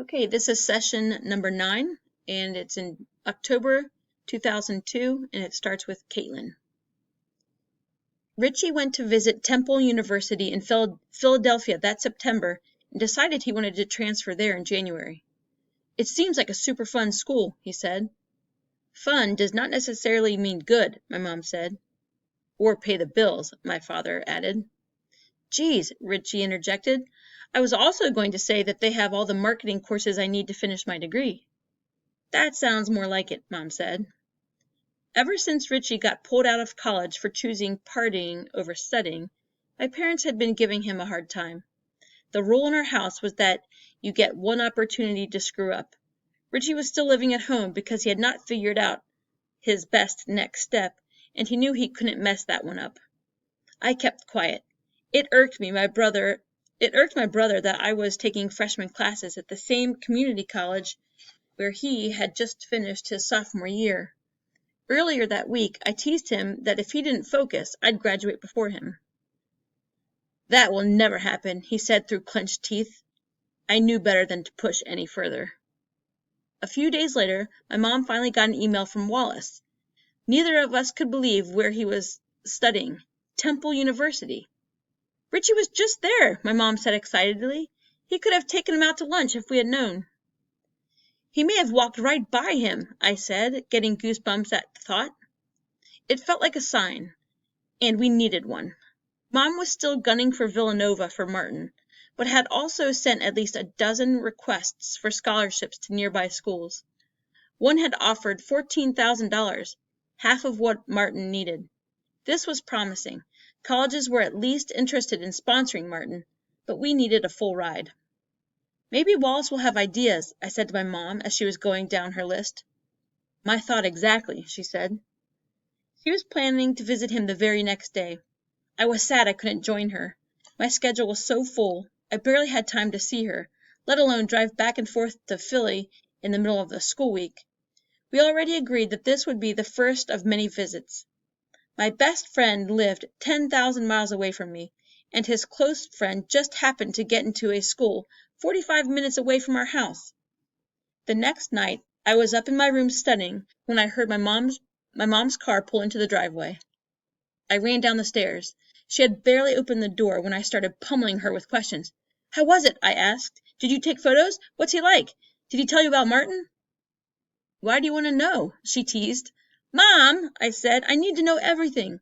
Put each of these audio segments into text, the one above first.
Okay, this is session number 9, and it's in October 2002, and it starts with Caitlin. Richie went to visit Temple University in Philadelphia that September and decided he wanted to transfer there in January. "It seems like a super fun school," he said. "Fun does not necessarily mean good," my mom said. "Or pay the bills," my father added. "Geez," Richie interjected, "I was also going to say that they have all the marketing courses I need to finish my degree." "That sounds more like it," Mom said. Ever since Richie got pulled out of college for choosing partying over studying, my parents had been giving him a hard time. The rule in our house was that you get one opportunity to screw up. Richie was still living at home because he had not figured out his best next step, and he knew he couldn't mess that one up. I kept quiet. It irked my brother that I was taking freshman classes at the same community college where he had just finished his sophomore year. Earlier that week, I teased him that if he didn't focus, I'd graduate before him. "That will never happen," he said through clenched teeth. I knew better than to push any further. A few days later, my mom finally got an email from Wallace. Neither of us could believe where he was studying. Temple University. "Richie was just there," my mom said excitedly. "He could have taken him out to lunch if we had known." "He may have walked right by him," I said, getting goosebumps at the thought. It felt like a sign, and we needed one. Mom was still gunning for Villanova for Martin, but had also sent at least a dozen requests for scholarships to nearby schools. One had offered $14,000, half of what Martin needed. This was promising. Colleges were at least interested in sponsoring Martin, but we needed a full ride. "Maybe Wallace will have ideas," I said to my mom as she was going down her list. "My thought exactly," she said. She was planning to visit him the very next day. I was sad I couldn't join her. My schedule was so full, I barely had time to see her, let alone drive back and forth to Philly in the middle of the school week. We already agreed that this would be the first of many visits. My best friend lived 10,000 miles away from me, and his close friend just happened to get into a school 45 minutes away from our house. The next night I was up in my room studying when I heard my mom's car pull into the driveway. I ran down the stairs. She had barely opened the door when I started pummeling her with questions. "How was it?" I asked. "Did you take photos? What's he like? Did he tell you about Martin?" "Why do you want to know?" she teased. "Mom," I said, "I need to know everything."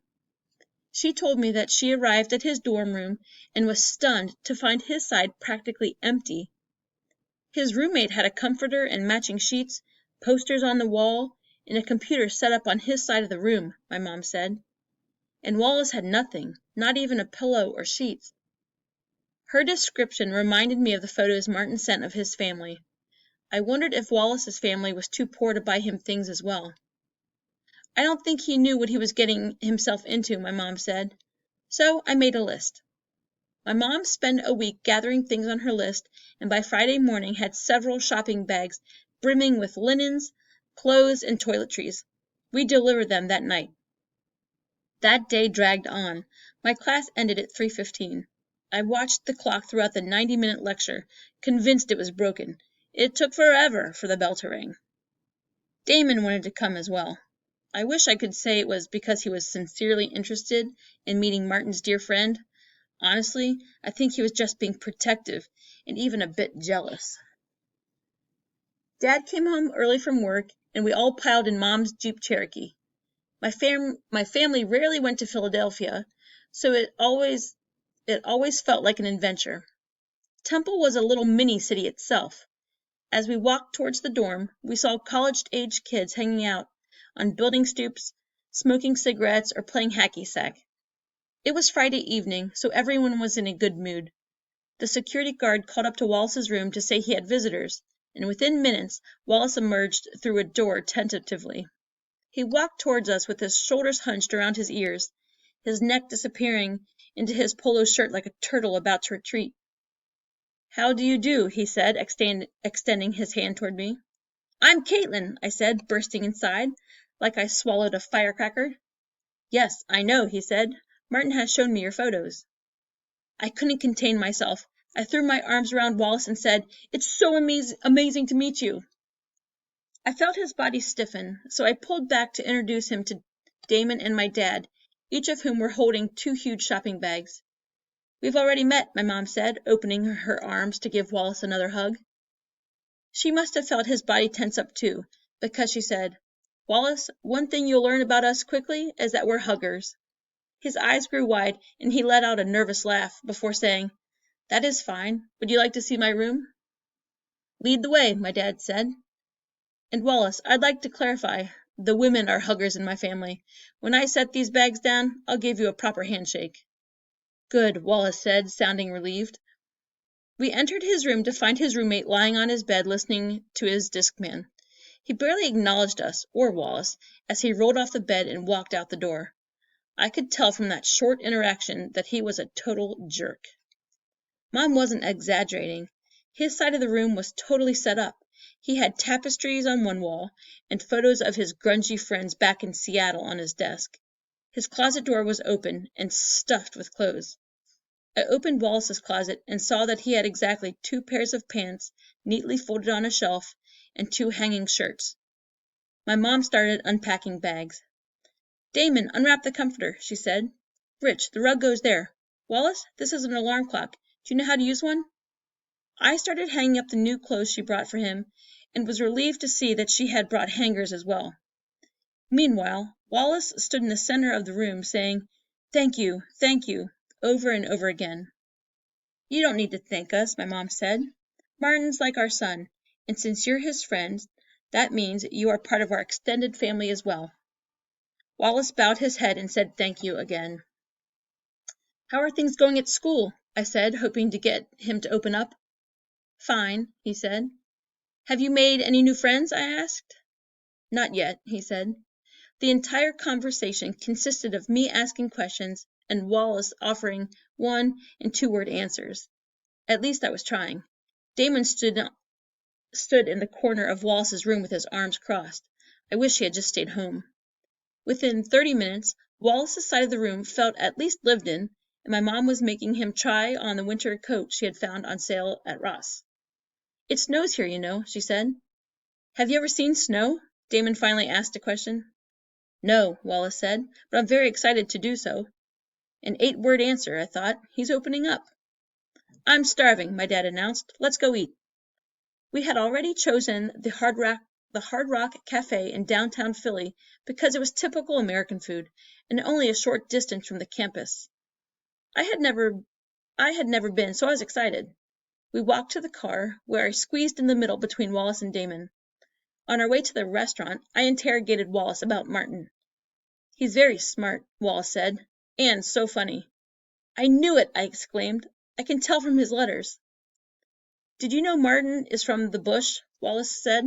She told me that she arrived at his dorm room and was stunned to find his side practically empty. His roommate had a comforter and matching sheets, posters on the wall, and a computer set up on his side of the room, my mom said. And Wallace had nothing, not even a pillow or sheets. Her description reminded me of the photos Martin sent of his family. I wondered if Wallace's family was too poor to buy him things as well. I don't think he knew what he was getting himself into, my mom said. So I made a list. My mom spent a week gathering things on her list, and by Friday morning had several shopping bags brimming with linens, clothes, and toiletries. We delivered them that night. That day dragged on. My class ended at 3:15. I watched the clock throughout the 90-minute lecture, convinced it was broken. It took forever for the bell to ring. Damon wanted to come as well. I wish I could say it was because he was sincerely interested in meeting Martin's dear friend. Honestly, I think he was just being protective and even a bit jealous. Dad came home early from work, and we all piled in Mom's Jeep Cherokee. My family rarely went to Philadelphia, so it always felt like an adventure. Temple was a little mini-city itself. As we walked towards the dorm, we saw college-age kids hanging out on building stoops, smoking cigarettes, or playing hacky-sack. It was Friday evening, so everyone was in a good mood. The security guard called up to Wallace's room to say he had visitors, and within minutes Wallace emerged through a door tentatively. He walked towards us with his shoulders hunched around his ears, his neck disappearing into his polo shirt like a turtle about to retreat. "How do you do?" he said, extending his hand toward me. "I'm Caitlin," I said, bursting inside, like I swallowed a firecracker. "Yes, I know," he said. "Martin has shown me your photos." I couldn't contain myself. I threw my arms around Wallace and said, "It's so amazing to meet you." I felt his body stiffen, so I pulled back to introduce him to Damon and my dad, each of whom were holding 2 huge shopping bags. "We've already met," my mom said, opening her arms to give Wallace another hug. She must have felt his body tense up too, because she said, "Wallace, one thing you'll learn about us quickly is that we're huggers." His eyes grew wide, and he let out a nervous laugh before saying, "That is fine. Would you like to see my room?" "Lead the way," my dad said. "And Wallace, I'd like to clarify, the women are huggers in my family. When I set these bags down, I'll give you a proper handshake." "Good," Wallace said, sounding relieved. We entered his room to find his roommate lying on his bed listening to his Discman. He barely acknowledged us, or Wallace, as he rolled off the bed and walked out the door. I could tell from that short interaction that he was a total jerk. Mom wasn't exaggerating. His side of the room was totally set up. He had tapestries on one wall, and photos of his grungy friends back in Seattle on his desk. His closet door was open and stuffed with clothes. I opened Wallace's closet and saw that he had exactly 2 pairs of pants neatly folded on a shelf and 2 hanging shirts. My mom started unpacking bags. "Damon, unwrap the comforter," she said. "Rich, the rug goes there. Wallace, this is an alarm clock. Do you know how to use one?" I started hanging up the new clothes she brought for him, and was relieved to see that she had brought hangers as well. Meanwhile, Wallace stood in the center of the room, saying, thank you," over and over again. "You don't need to thank us," my mom said. "Martin's like our son, and since you're his friend, that means you are part of our extended family as well." Wallace bowed his head and said thank you again. "How are things going at school?" I said, hoping to get him to open up. "Fine," he said. "Have you made any new friends?" I asked. "Not yet," he said. The entire conversation consisted of me asking questions and Wallace offering 1- and 2-word answers. At least I was trying. Damon stood in the corner of Wallace's room with his arms crossed. I wish he had just stayed home. Within 30 minutes, Wallace's side of the room felt at least lived in, and my mom was making him try on the winter coat she had found on sale at Ross. "It snows here, you know," she said. "Have you ever seen snow?" Damon finally asked a question. "No," Wallace said, "but I'm very excited to do so." An 8-word answer, I thought. He's opening up. "I'm starving," my dad announced. "Let's go eat." We had already chosen the Hard Rock Cafe in downtown Philly because it was typical American food, and only a short distance from the campus. I had never been, so I was excited. We walked to the car, where I squeezed in the middle between Wallace and Damon. On our way to the restaurant, I interrogated Wallace about Martin. "He's very smart," Wallace said, "and so funny." "I knew it!" I exclaimed. "I can tell from his letters." "Did you know Martin is from the bush?" Wallace said.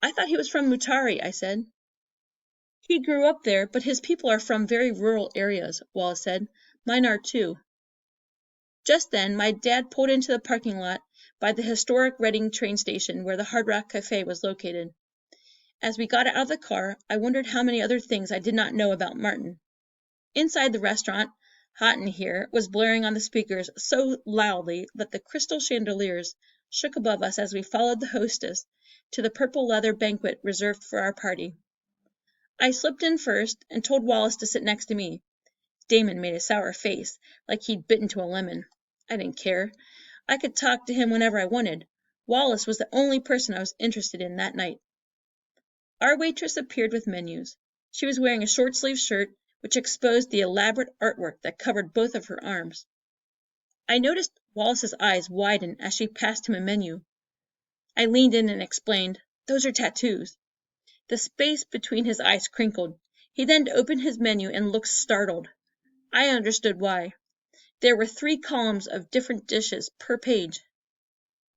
"I thought he was from Mutare," I said. "He grew up there, but his people are from very rural areas," Wallace said. "Mine are too." Just then my dad pulled into the parking lot by the historic Reading train station where the Hard Rock Cafe was located. As we got out of the car, I wondered how many other things I did not know about Martin. Inside the restaurant, Hot in Here was blaring on the speakers so loudly that the crystal chandeliers shook above us as we followed the hostess to the purple leather banquet reserved for our party. I slipped in first and told Wallace to sit next to me. Damon made a sour face, like he'd bitten to a lemon. I didn't care. I could talk to him whenever I wanted. Wallace was the only person I was interested in that night. Our waitress appeared with menus. She was wearing a short-sleeved shirt, which exposed the elaborate artwork that covered both of her arms. I noticed Wallace's eyes widen as she passed him a menu. I leaned in and explained, "Those are tattoos." The space between his eyes crinkled. He then opened his menu and looked startled. I understood why. There were 3 columns of different dishes per page.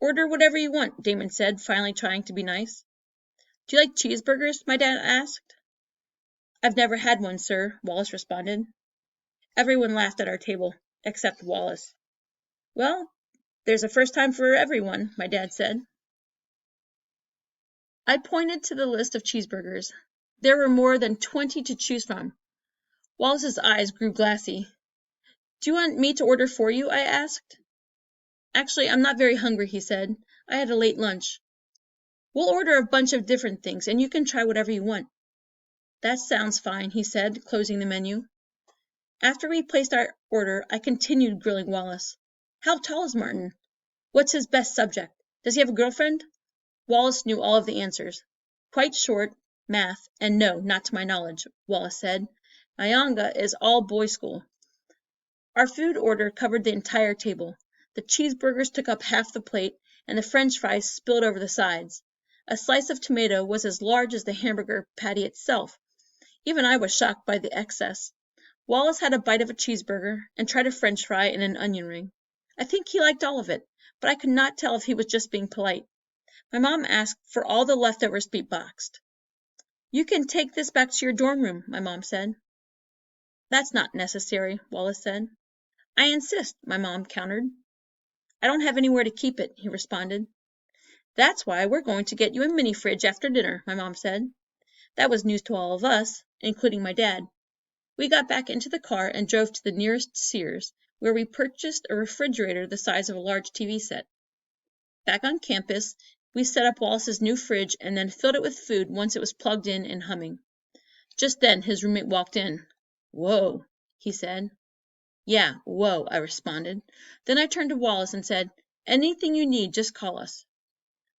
"Order whatever you want," Damon said, finally trying to be nice. "Do you like cheeseburgers?" my dad asked. "I've never had one, sir," Wallace responded. Everyone laughed at our table, except Wallace. "Well, there's a first time for everyone," my dad said. I pointed to the list of cheeseburgers. There were more than 20 to choose from. Wallace's eyes grew glassy. "Do you want me to order for you?" I asked. Actually, I'm not very hungry, he said. I had a late lunch. We'll order a bunch of different things, and you can try whatever you want. That sounds fine, he said, closing the menu. After we placed our order, I continued grilling Wallace. How tall is Martin? What's his best subject? Does he have a girlfriend? Wallace knew all of the answers. Quite short, math, and no, not to my knowledge, Wallace said. Nyanga is all boys' school. Our food order covered the entire table. The cheeseburgers took up half the plate, and the French fries spilled over the sides. A slice of tomato was as large as the hamburger patty itself. Even I was shocked by the excess. Wallace had a bite of a cheeseburger and tried a French fry and an onion ring. I think he liked all of it, but I could not tell if he was just being polite. My mom asked for all the leftovers to be boxed. You can take this back to your dorm room, my mom said. That's not necessary, Wallace said. I insist, my mom countered. I don't have anywhere to keep it, he responded. That's why we're going to get you a mini fridge after dinner, my mom said. That was news to all of us, including my dad. We got back into the car and drove to the nearest Sears, where we purchased a refrigerator the size of a large TV set. Back on campus, we set up Wallace's new fridge and then filled it with food once it was plugged in and humming. Just then his roommate walked in. Whoa, he said. Yeah, whoa, I responded. Then I turned to Wallace and said, anything you need, just call us.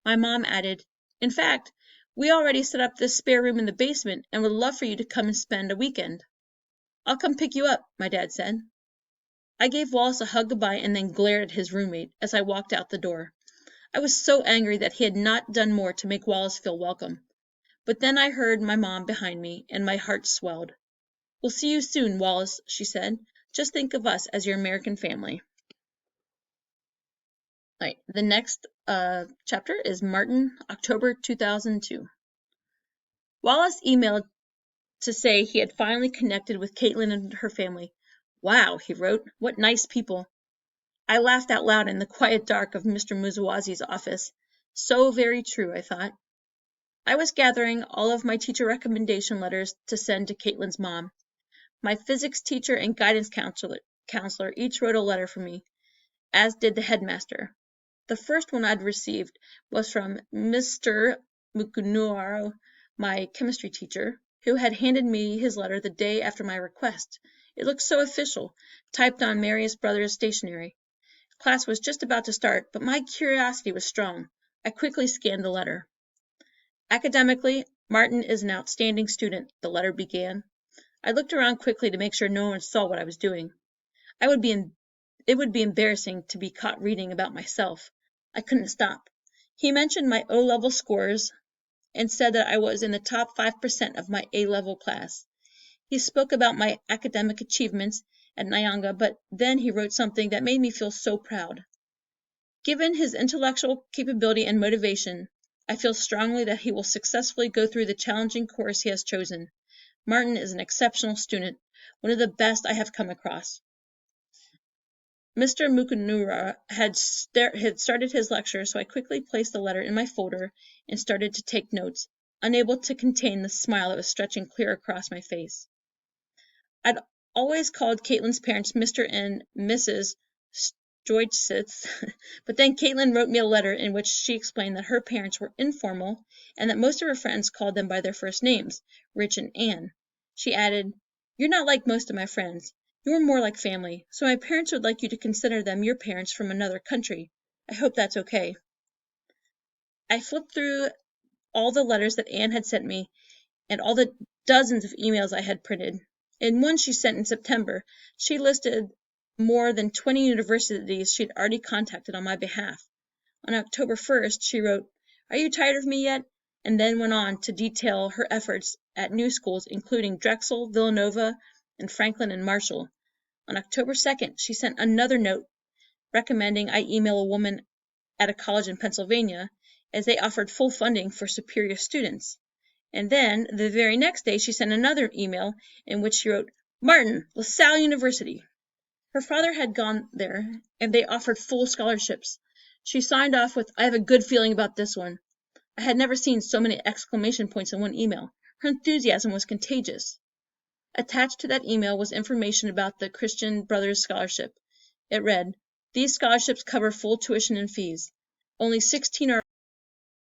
My mom added, in fact, we already set up this spare room in the basement and would love for you to come and spend a weekend. I'll come pick you up, my dad said. I gave Wallace a hug goodbye and then glared at his roommate as I walked out the door. I was so angry that he had not done more to make Wallace feel welcome. But then I heard my mom behind me, and my heart swelled. We'll see you soon, Wallace, she said. Just think of us as your American family. All right, the next chapter is Martin, October 2002. Wallace emailed to say he had finally connected with Caitlin and her family. Wow, he wrote, what nice people. I laughed out loud in the quiet dark of Mr. Muzawazi's office. So very true, I thought. I was gathering all of my teacher recommendation letters to send to Caitlin's mom. My physics teacher and guidance counselor each wrote a letter for me, as did the headmaster. The first one I'd received was from Mr. Mukunuro, my chemistry teacher, who had handed me his letter the day after my request. It looked so official, typed on Marius Brothers stationery. Class was just about to start, but my curiosity was strong. I quickly scanned the letter. Academically, Martin is an outstanding student, the letter began. I looked around quickly to make sure no one saw what I was doing. It would be embarrassing to be caught reading about myself. I couldn't stop. He mentioned my O-level scores and said that I was in the top 5% of my A-level class. He spoke about my academic achievements at Nyanga, but then he wrote something that made me feel so proud. Given his intellectual capability and motivation, I feel strongly that he will successfully go through the challenging course he has chosen. Martin is an exceptional student, one of the best I have come across. Mr. Mukunura had started his lecture, so I quickly placed the letter in my folder and started to take notes, unable to contain the smile that was stretching clear across my face. I'd always called Caitlin's parents Mr. and Mrs. Stroitsitz, but then Caitlin wrote me a letter in which she explained that her parents were informal and that most of her friends called them by their first names, Rich and Anne. She added, "You're not like most of my friends. You're more like family, so my parents would like you to consider them your parents from another country. I hope that's okay." I flipped through all the letters that Anne had sent me and all the dozens of emails I had printed. In one she sent in September, she listed more than 20 universities she'd already contacted on my behalf. On October 1st, she wrote, "Are you tired of me yet?" and then went on to detail her efforts at new schools, including Drexel, Villanova, and Franklin and Marshall. On October 2nd, she sent another note recommending I email a woman at a college in Pennsylvania, as they offered full funding for superior students. And then, the very next day, she sent another email in which she wrote, "Martin, LaSalle University." Her father had gone there, and they offered full scholarships. She signed off with, "I have a good feeling about this one." I had never seen so many exclamation points in one email. Her enthusiasm was contagious. Attached to that email was information about the Christian Brothers Scholarship. It read, These scholarships cover full tuition and fees. Only 16 are